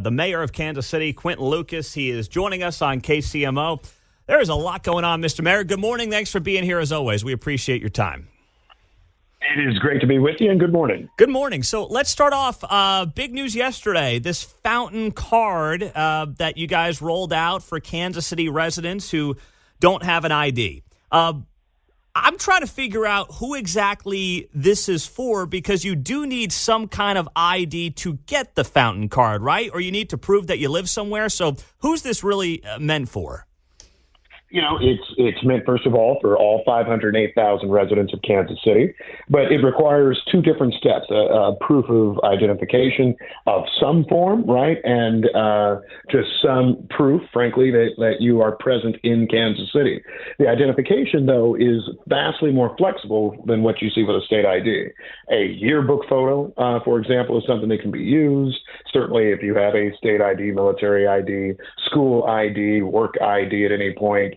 The mayor of Kansas City, Quinton Lucas, he is joining us on KCMO. There is a lot going on, Mr. Mayor. Good morning. Thanks for being here as always. We appreciate your time. It is great to be with you, and good morning. Good morning. So let's start off. Big news yesterday, this fountain card that you guys rolled out for Kansas City residents who don't have an ID. I'm trying to figure out who exactly this is for, because you do need some kind of ID to get the fountain card, right? Or you need to prove that you live somewhere. So who's this really meant for? You know, it's meant, first of all, for all 508,000 residents of Kansas City, but it requires two different steps, a proof of identification of some form, right, and just some proof, frankly, that you are present in Kansas City. The identification, though, is vastly more flexible than what you see with a state ID. A yearbook photo, for example, is something that can be used. Certainly, if you have a state ID, military ID, school ID, work ID at any point,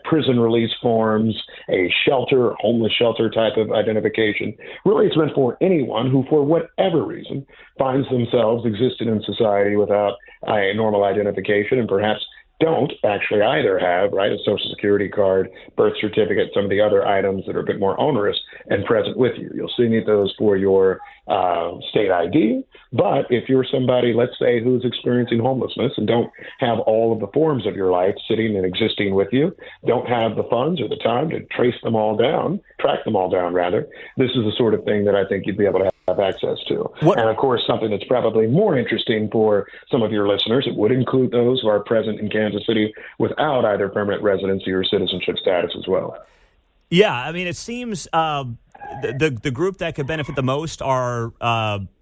prison release forms, a shelter, homeless shelter type of identification. Really, it's meant for anyone who, for whatever reason, finds themselves existing in society without a normal identification, and perhaps don't actually either have, right, a Social Security card, birth certificate, some of the other items that are a bit more onerous and present with you. You'll still need those for your state ID. But if you're somebody, let's say, who's experiencing homelessness and don't have all of the forms of your life sitting and existing with you, don't have the funds or the time to track them all down, this is the sort of thing that I think you'd be able to have access to. And of course, something that's probably more interesting for some of your listeners, it would include those who are present in Kansas City without either permanent residency or citizenship status as well. Yeah, I mean, it seems the group that could benefit the most are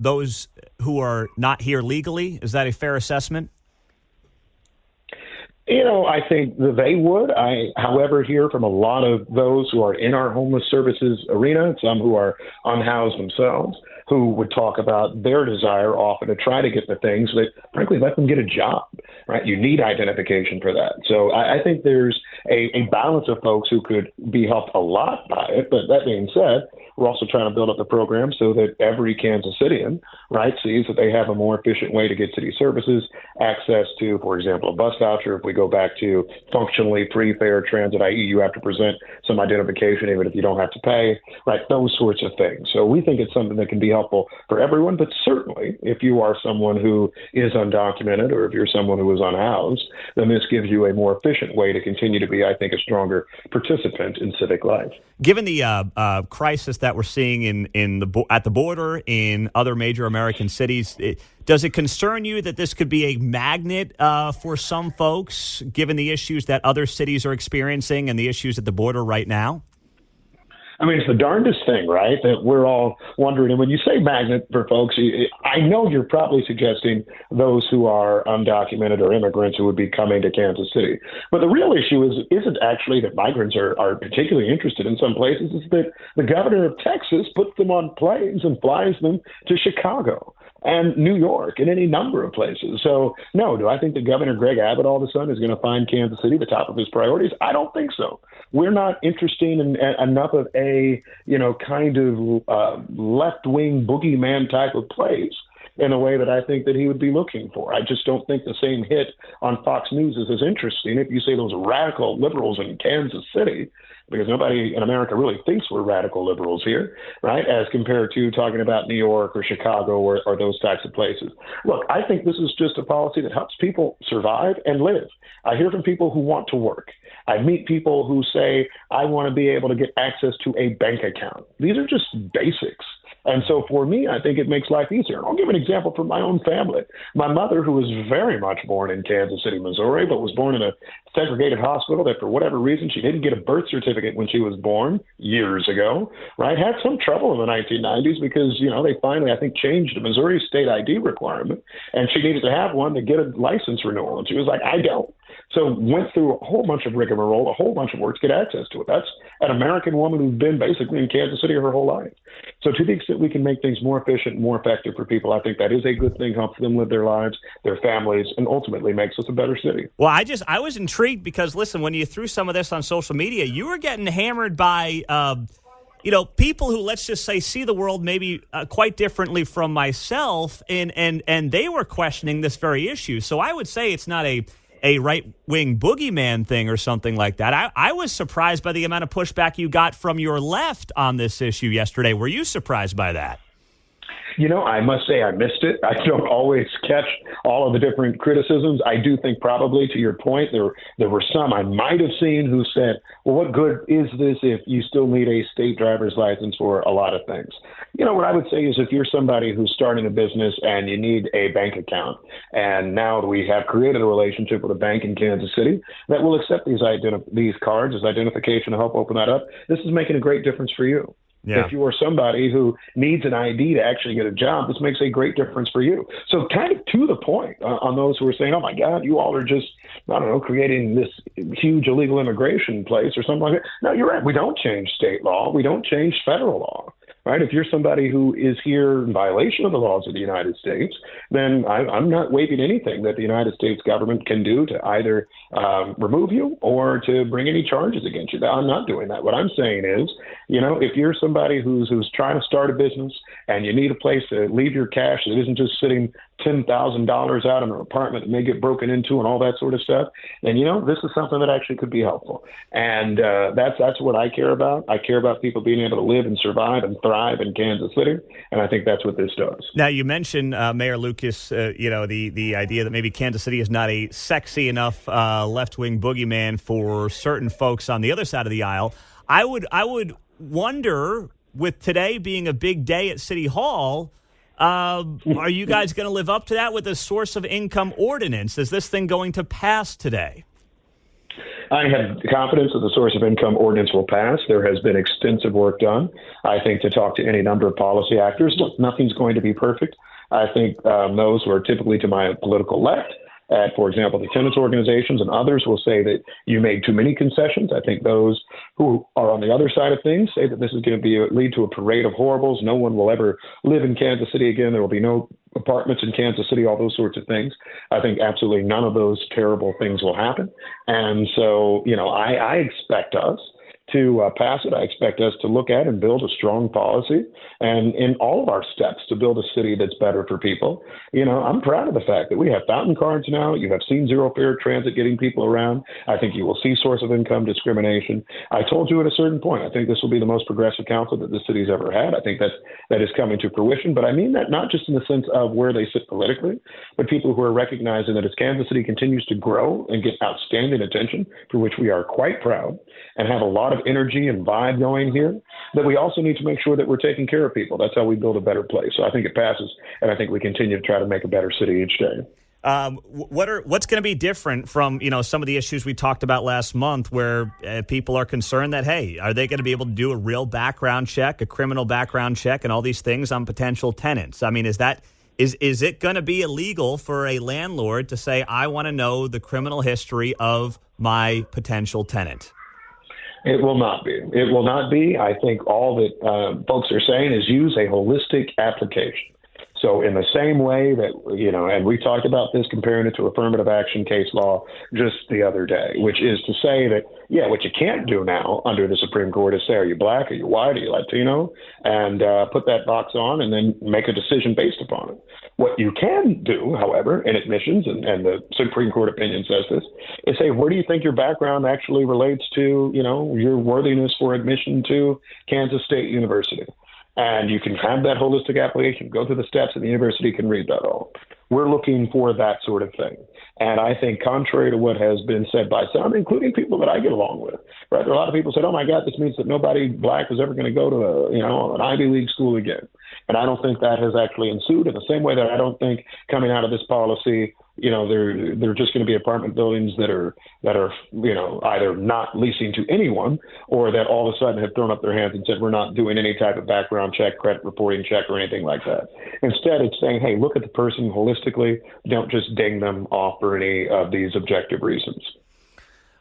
those who are not here legally. Is that a fair assessment? You know, I think that they would. I, however, hear from a lot of those who are in our homeless services arena, some who are unhoused themselves, who would talk about their desire often to try to get the things that, frankly, let them get a job, right? You need identification for that. So I think there's a balance of folks who could be helped a lot by it. But that being said, we're also trying to build up the program so that every Kansas Citian, right, sees that they have a more efficient way to get city services, access to, for example, a bus voucher. If we go back to functionally free-fare transit, i.e. you have to present some identification even if you don't have to pay, right, those sorts of things. So we think it's something that can be helpful for everyone, but certainly if you are someone who is undocumented or if you're someone who is unhoused, then this gives you a more efficient way to continue to be, I think, a stronger participant in civic life. Given the crisis that we're seeing at the border in other major American cities, does it concern you that this could be a magnet for some folks, given the issues that other cities are experiencing and the issues at the border right now? I mean, it's the darndest thing, right, that we're all wondering. And when you say magnet for folks, I know you're probably suggesting those who are undocumented or immigrants who would be coming to Kansas City. But the real issue isn't actually that migrants are particularly interested in some places. It's that the governor of Texas puts them on planes and flies them to Chicago and New York and any number of places. So, no, do I think that Governor Greg Abbott all of a sudden is going to find Kansas City the top of his priorities? I don't think so. We're not interested in enough of a, kind of left-wing boogeyman type of place in a way that I think that he would be looking for. I just don't think the same hit on Fox News is as interesting if you say those radical liberals in Kansas City, because nobody in America really thinks we're radical liberals here, right, as compared to talking about New York or Chicago or those types of places. Look, I think this is just a policy that helps people survive and live. I hear from people who want to work. I meet people who say, I want to be able to get access to a bank account. These are just basics. And so for me, I think it makes life easier. And I'll give an example from my own family. My mother, who was very much born in Kansas City, Missouri, but was born in a segregated hospital that for whatever reason she didn't get a birth certificate when she was born years ago, right? Had some trouble in the 1990s because, they finally, I think, changed the Missouri state ID requirement. And she needed to have one to get a license renewal. And she was like, I don't. So went through a whole bunch of rigmarole, a whole bunch of work to get access to it. That's an American woman who's been basically in Kansas City her whole life. So to the extent we can make things more efficient and more effective for people, I think that is a good thing, helps them live their lives, their families, and ultimately makes us a better city. Well, I was intrigued because, listen, when you threw some of this on social media, you were getting hammered by people who, let's just say, see the world maybe quite differently from myself, and they were questioning this very issue. So I would say it's not a right-wing boogeyman thing or something like that. I was surprised by the amount of pushback you got from your left on this issue yesterday. Were you surprised by that? I must say I missed it. I don't always catch all of the different criticisms. I do think probably, to your point, there were some I might have seen who said, well, what good is this if you still need a state driver's license for a lot of things? What I would say is if you're somebody who's starting a business and you need a bank account, and now we have created a relationship with a bank in Kansas City that will accept these cards as identification to help open that up, this is making a great difference for you. Yeah. If you are somebody who needs an ID to actually get a job, this makes a great difference for you. So kind of to the point on those who are saying, oh, my God, you all are just, creating this huge illegal immigration place or something like that. No, you're right. We don't change state law. We don't change federal law. Right? If you're somebody who is here in violation of the laws of the United States, then I'm not waiving anything that the United States government can do to either remove you or to bring any charges against you. I'm not doing that. What I'm saying is, if you're somebody who's trying to start a business and you need a place to leave your cash that isn't just sitting $10,000 out in an apartment that may get broken into and all that sort of stuff, then, this is something that actually could be helpful. And that's what I care about. I care about people being able to live and survive and thrive in Kansas City, and I think that's what this does. Now, you mentioned, Mayor Lucas, the idea that maybe Kansas City is not a sexy enough left-wing boogeyman for certain folks on the other side of the aisle. I would wonder, with today being a big day at City Hall, are you guys going to live up to that with a source of income ordinance? Is this thing going to pass today? I have confidence that the source of income ordinance will pass. There has been extensive work done, I think, to talk to any number of policy actors. Look, nothing's going to be perfect. I think those who are typically to my political left, for example, the tenants organizations and others will say that you made too many concessions. I think those who are on the other side of things say that this is going to lead to a parade of horribles. No one will ever live in Kansas City again. There will be no apartments in Kansas City, all those sorts of things. I think absolutely none of those terrible things will happen. And so, I expect us to pass it. I expect us to look at and build a strong policy and in all of our steps to build a city that's better for people. I'm proud of the fact that we have fountain cards now. You have seen zero fare transit getting people around. I think you will see source of income discrimination. I told you at a certain point, I think this will be the most progressive council that the city's ever had. I think that is coming to fruition. But I mean that not just in the sense of where they sit politically, but people who are recognizing that as Kansas City continues to grow and get outstanding attention, for which we are quite proud, and have a lot of energy and vibe going here, that we also need to make sure that we're taking care of people. That's how we build a better place. So I think it passes, and I think we continue to try to make a better city each day. What's going to be different from some of the issues we talked about last month, where people are concerned that, hey, are they going to be able to do a real background check, a criminal background check, and all these things on potential tenants? I mean, is it going to be illegal for a landlord to say, I want to know the criminal history of my potential tenant? It will not be. It will not be. I think all that folks are saying is use a holistic application. So in the same way that, and we talked about this, comparing it to affirmative action case law just the other day, which is to say that, what you can't do now under the Supreme Court is say, are you black, are you white, are you Latino, and put that box on and then make a decision based upon it. What you can do, however, in admissions, and the Supreme Court opinion says this, is say, where do you think your background actually relates to, your worthiness for admission to Kansas State University? And you can have that holistic application, go through the steps, and the university can read that all. We're looking for that sort of thing. And I think contrary to what has been said by some, including people that I get along with, right? There are a lot of people said, oh, my God, this means that nobody black is ever going to go to an Ivy League school again. And I don't think that has actually ensued, in the same way that I don't think coming out of this policy, they're just going to be apartment buildings that are either not leasing to anyone, or that all of a sudden have thrown up their hands and said, we're not doing any type of background check, credit reporting check, or anything like that. Instead, it's saying, hey, look at the person holistically. Don't just ding them off for any of these objective reasons.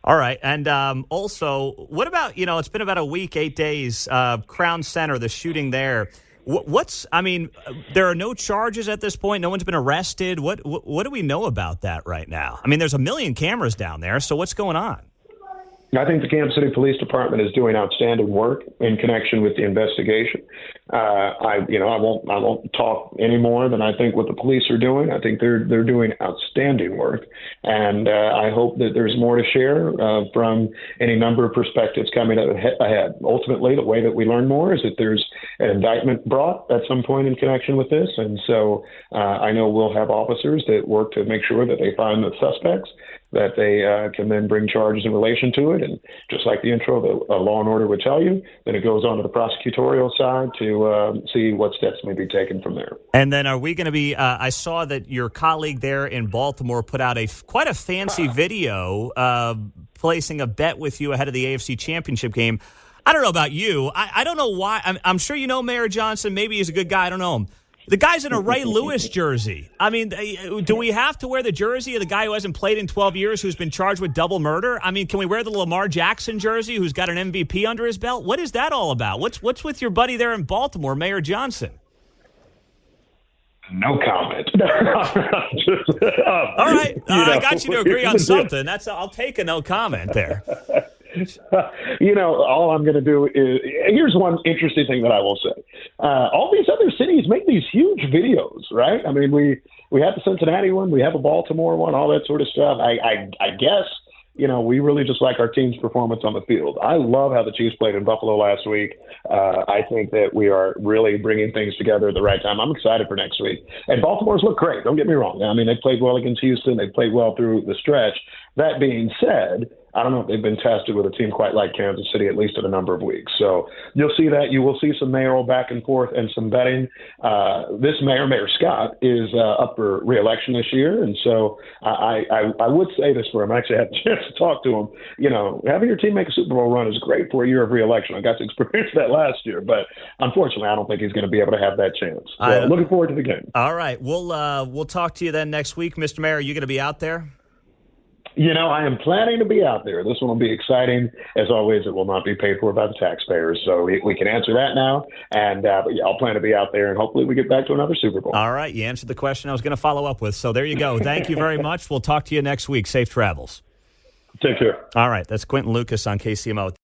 All right. And also, what about, it's been about a week, 8 days, Crown Center, the shooting there. There are no charges at this point. No one's been arrested. What do we know about that right now? I mean, there's a million cameras down there. So what's going on? I think the Kansas City Police Department is doing outstanding work in connection with the investigation. I won't talk any more than I think what the police are doing. I think they're doing outstanding work, and I hope that there's more to share from any number of perspectives coming ahead. Ultimately, the way that we learn more is that there's an indictment brought at some point in connection with this, and so I know we'll have officers that work to make sure that they find the suspects, that they can then bring charges in relation to it. And just like the intro, the Law and Order would tell you, then it goes on to the prosecutorial side to see what steps may be taken from there. And then are we going to be, I saw that your colleague there in Baltimore put out quite a fancy video placing a bet with you ahead of the AFC Championship game. I don't know about you. I don't know why. I'm sure you know Mayor Johnson. Maybe he's a good guy. I don't know him. The guy's in a Ray Lewis jersey. I mean, do we have to wear the jersey of the guy who hasn't played in 12 years, who's been charged with double murder? I mean, can we wear the Lamar Jackson jersey, who's got an MVP under his belt? What is that all about? What's with your buddy there in Baltimore, Mayor Johnson? No comment. All right, I got you to agree on something. I'll take a no comment there. All I'm going to do is, here's one interesting thing that I will say. All these other cities make these huge videos, right? I mean, we have the Cincinnati one, we have a Baltimore one, all that sort of stuff. I guess, we really just like our team's performance on the field. I love how the Chiefs played in Buffalo last week. I think that we are really bringing things together at the right time. I'm excited for next week. And Baltimore's look great. Don't get me wrong. I mean, they played well against Houston. They played well through the stretch. That being said, I don't know if they've been tested with a team quite like Kansas City, at least in a number of weeks. So you'll see that. You will see some mayoral back and forth and some betting. This mayor, Mayor Scott, is up for re-election this year. And so I would say this for him. I actually had a chance to talk to him. Having your team make a Super Bowl run is great for a year of re-election. I got to experience that last year. But unfortunately, I don't think he's going to be able to have that chance. So looking forward to the game. All right. We'll talk to you then next week. Mr. Mayor, are you going to be out there? I am planning to be out there. This one will be exciting. As always, it will not be paid for by the taxpayers. So we can answer that now. And but I'll plan to be out there, and hopefully we get back to another Super Bowl. All right. You answered the question I was going to follow up with. So there you go. Thank you very much. We'll talk to you next week. Safe travels. Take care. All right. That's Quinton Lucas on KCMO.